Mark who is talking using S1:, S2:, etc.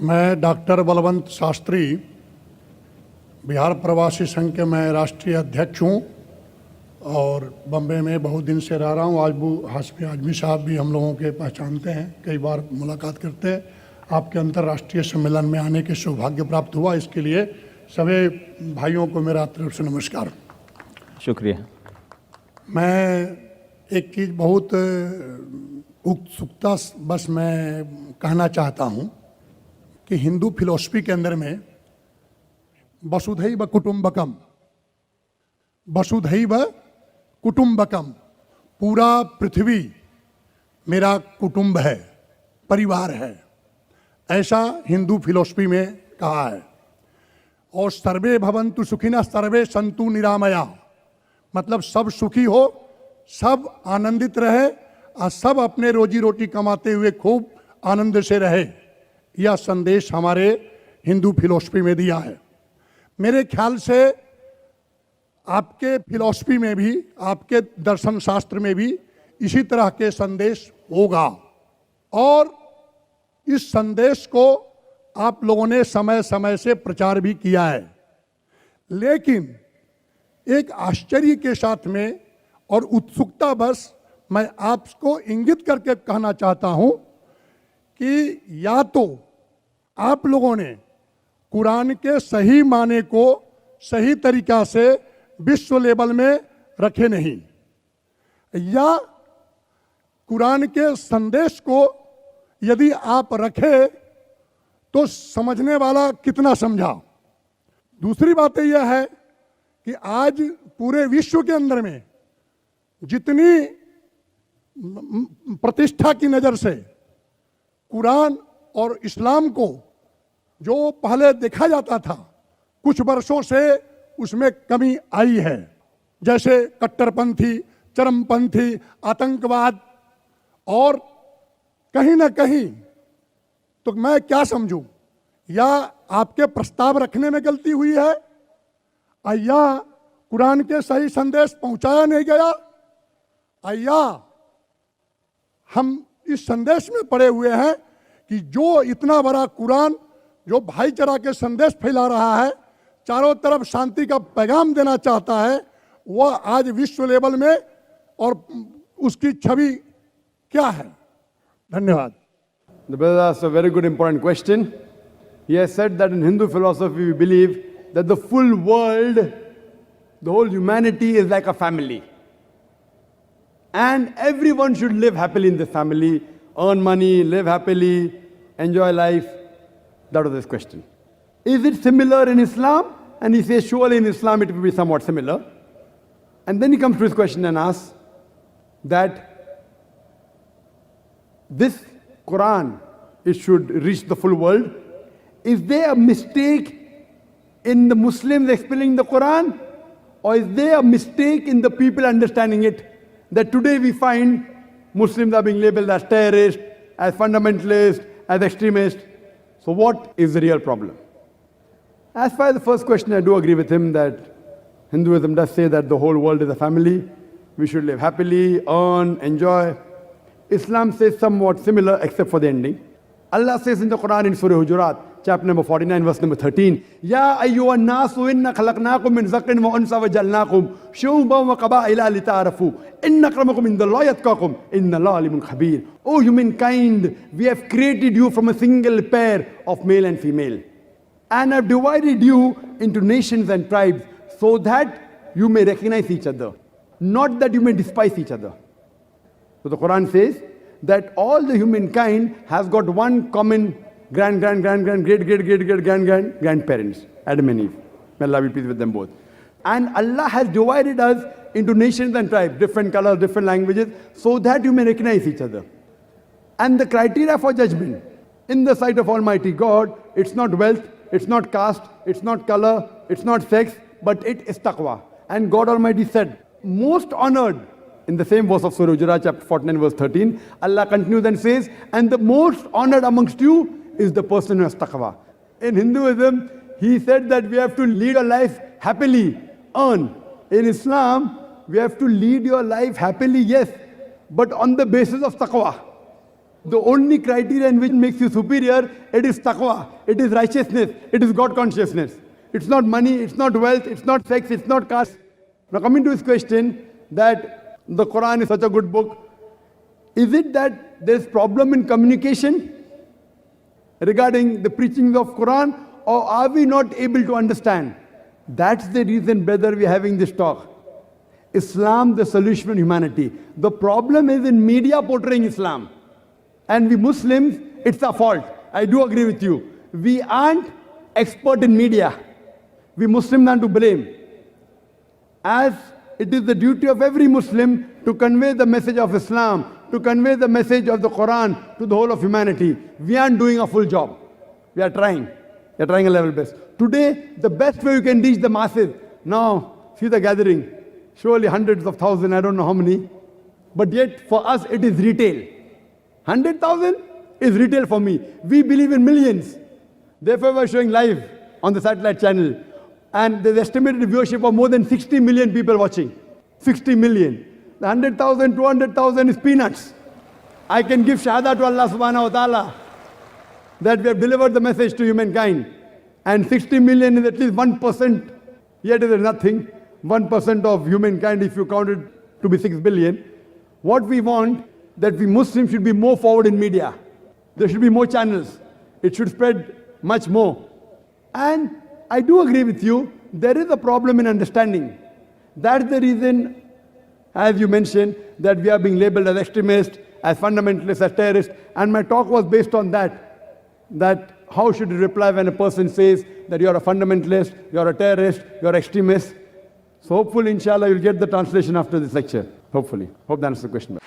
S1: मैं डॉक्टर बलवंत शास्त्री, बिहार प्रवासी संघ के मैं राष्ट्रीय अध्यक्ष हूँ और बम्बई में बहुत दिन से रह रहा हूँ। आज वो हाशमी आजमी साहब भी हम लोगों के पहचानते हैं, कई बार मुलाकात करते हैं। आपके अंतर्राष्ट्रीय सम्मेलन में आने के सौभाग्य प्राप्त हुआ, इसके लिए सभी भाइयों को मेरा तरफ से नमस्कार।
S2: शुक्रिया।
S1: मैं एक चीज़ बहुत उत्सुकता बस मैं कहना चाहता हूँ कि हिंदू फिलॉसफी के अंदर में वसुधैव कुटुंबकम, वसुधैव कुटुंबकम, पूरा पृथ्वी मेरा कुटुंब है, परिवार है, ऐसा हिंदू फिलॉसफी में कहा है। और सर्वे भवन्तु सुखिनः सर्वे सन्तु निरामया, मतलब सब सुखी हो, सब आनंदित रहे और सब अपने रोजी रोटी कमाते हुए खूब आनंद से रहे। यह संदेश हमारे हिंदू फिलॉसफी में दिया है। मेरे ख्याल से आपके फिलॉसफी में भी, आपके दर्शन शास्त्र में भी इसी तरह के संदेश होगा और इस संदेश को आप लोगों ने समय समय से प्रचार भी किया है। लेकिन एक आश्चर्य के साथ में और उत्सुकता बस मैं आपको इंगित करके कहना चाहता हूं कि या तो आप लोगों ने कुरान के सही माने को सही तरीका से विश्व लेवल में रखे नहीं, या कुरान के संदेश को यदि आप रखे तो समझने वाला कितना समझा। दूसरी बात यह है कि आज पूरे विश्व के अंदर में जितनी प्रतिष्ठा की नज़र से कुरान और इस्लाम को जो पहले देखा जाता था, कुछ वर्षों से उसमें कमी आई है। जैसे कट्टरपंथी, चरमपंथी, आतंकवाद, और कहीं ना कहीं तो मैं क्या समझूं, या आपके प्रस्ताव रखने में गलती हुई है, या कुरान के सही संदेश पहुंचाया नहीं गया, या हम इस संदेश में पड़े हुए हैं कि जो इतना बड़ा कुरान जो भाईचारा के संदेश फैला रहा है, चारों तरफ शांति का पैगाम देना चाहता है, वह आज विश्व लेवल में और उसकी छवि क्या है। धन्यवाद।
S3: The brother asked a very good important question. He has said that in Hindu philosophy we believe that the full world, the whole humanity is like a family. And everyone should live happily in this family, earn money, live happily, enjoy life. That was his question. Is it similar in Islam? And he says, surely in Islam it will be somewhat similar. And then he comes to his question and asks that this Quran, it should reach the full world. Is there a mistake in the Muslims explaining the Quran? Or is there a mistake in the people understanding it? That today we find Muslims are being labeled as terrorists, as fundamentalists, as extremists. So what is the real problem? As far as the first question, I do agree with him that Hinduism does say that the whole world is a family. We should live happily, earn, enjoy. Islam says somewhat similar except for the ending. Allah says in the Quran in Surah Hujurat, chapter number 49, verse number 13, Ya ayyuhan nasu inna khalaqnakum min zakarin wa unsa wa jalnakum shu'uban wa qaba'ila lita'arafu inna akramakum indallahi atqakum inna Allaha alimun khabir. O humankind, we have created you from a single pair of male and female, and have divided you into nations and tribes so that you may recognize each other, not that you may despise each other. So the Quran says that all the humankind has got one common grandparents, Adam and Eve. May Allah be pleased with them both. And Allah has divided us into nations and tribes, different colors, different languages, so that you may recognize each other. And the criteria for judgment in the sight of Almighty God, it's not wealth, it's not caste, it's not color, it's not sex, but it is taqwa. And God Almighty said, most honored, in the same verse of Surah Hujurat, chapter 49, verse 13, Allah continues and says, and the most honored amongst you is the person who has taqwa. In Hinduism, he said that we have to lead a life happily, earn. In Islam, we have to lead your life happily, yes, but on the basis of taqwa. the only criterion which makes you superior, it is taqwa, it is righteousness, it is God consciousness. It's not money, it's not wealth, it's not sex, it's not caste. Now coming to his question that the Quran is such a good book, is it that there's problem in communication regarding the preaching of Quran, or are we not able to understand? That's the reason, brother, we're having this talk. Islam, the solution for humanity. The problem is in media portraying Islam. And we Muslims, it's our fault. I do agree with you. We aren't expert in media. We Muslims are to blame. As it is the duty of every Muslim to convey the message of Islam, to convey the message of the Quran to the whole of humanity. We aren't doing a full job. We are trying. We are trying a level best. Today, the best way you can reach the masses. Now, see the gathering. Surely hundreds of thousands, I don't know how many. But yet, for us, it is retail. 100,000 is retail for me. We believe in millions. Therefore, we're showing live on the satellite channel. And there's estimated viewership of more than 60 million people watching. 60 million. The 100,000, 200,000 is peanuts. I can give shahada to Allah subhanahu wa ta'ala that we have delivered the message to humankind. And 60 million is at least 1%. Yet it is nothing. 1% of humankind if you count it to be 6 billion. What we want, that we Muslims should be more forward in media. There should be more channels. It should spread much more. And I do agree with you, there is a problem in understanding. That's the reason, as you mentioned, that we are being labeled as extremists, as fundamentalists, as terrorists. And my talk was based on that how should you reply when a person says that you're a fundamentalist, you're a terrorist, you're extremist. So hopefully, inshallah, you'll get the translation after this lecture. Hopefully. Hope that answers the question.